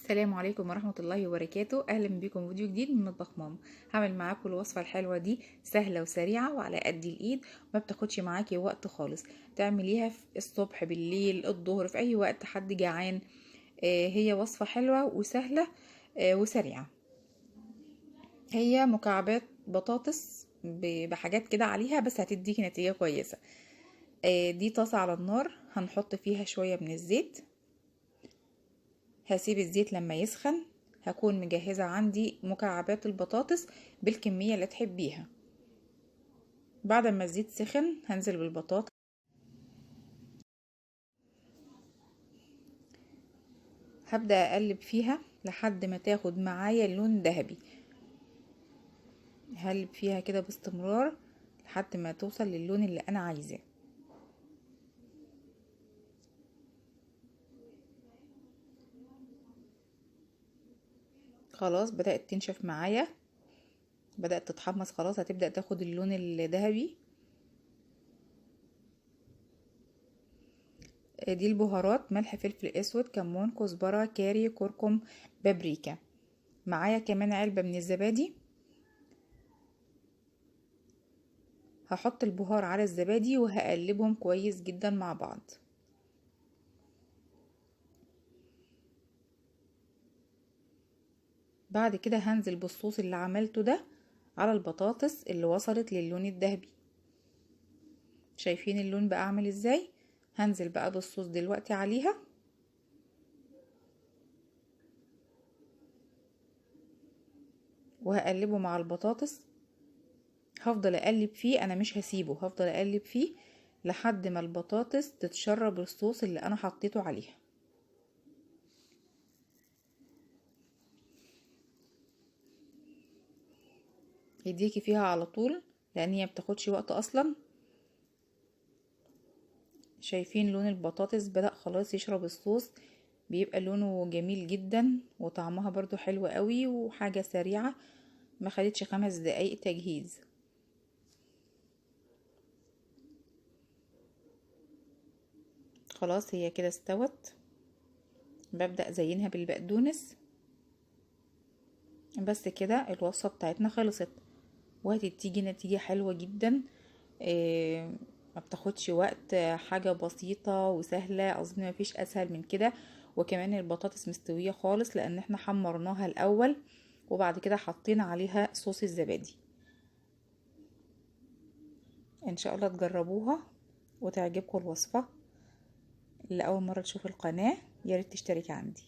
السلام عليكم ورحمة الله وبركاته. اهلا بكم فيديو جديد من مطبخ ماما. هعمل معاكم الوصفة الحلوة دي، سهلة وسريعة وعلى قد الايد، ما بتاخدش معاكي وقت خالص. تعمليها في الصبح، بالليل، الظهر، في اي وقت حد جعان. هي وصفة حلوة وسهلة وسريعة. هي مكعبات بطاطس بحاجات كده عليها، بس هتديكي نتيجة كويسة. دي طاسة على النار، هنحط فيها شوية من الزيت. هسيب الزيت لما يسخن. هكون مجهزة عندي مكعبات البطاطس بالكمية اللي تحبيها. بعد ما الزيت سخن هنزل بالبطاطس. هبدأ اقلب فيها لحد ما تاخد معايا اللون ذهبي. هقلب فيها كده باستمرار لحد ما توصل للون اللي انا عايزاه. خلاص بدأت تنشف معايا، بدأت تتحمص، خلاص هتبدأ تاخد اللون الذهبي. دي البهارات: ملح، فلفل اسود، كمون، كزبرة، كاري، كركم، بابريكا. معايا كمان علبة من الزبادي. هحط البهار على الزبادي وهقلبهم كويس جدا مع بعض. بعد كده هنزل بالصوص اللي عملته ده على البطاطس اللي وصلت للون الذهبي. شايفين اللون بقى عامل ازاي؟ هنزل بقى بالصوص دلوقتي عليها، وهقلبه مع البطاطس. هفضل اقلب فيه، انا مش هسيبه، هفضل اقلب فيه لحد ما البطاطس تتشرب الصوص اللي انا حطيته عليها. يديكي فيها على طول لان هي بتاخدش وقت اصلا. شايفين لون البطاطس بدأ خلاص يشرب الصوص، بيبقى لونه جميل جدا وطعمها برضو حلو قوي وحاجة سريعة، ما خدتش 5 دقايق تجهيز. خلاص هي كده استوت. ببدأ زينها بالبقدونس. بس كده الوصفة بتاعتنا خلصت، وهتديجي نتيجة حلوة جدا. إيه، ما بتاخدش وقت، حاجة بسيطة وسهلة، اظن ما فيش اسهل من كده. وكمان البطاطس مستوية خالص لان احنا حمرناها الاول وبعد كده حطينا عليها صوص الزبادي. ان شاء الله تجربوها وتعجبكم الوصفة. اللي اول مرة تشوف القناة ياريت تشترك عندي.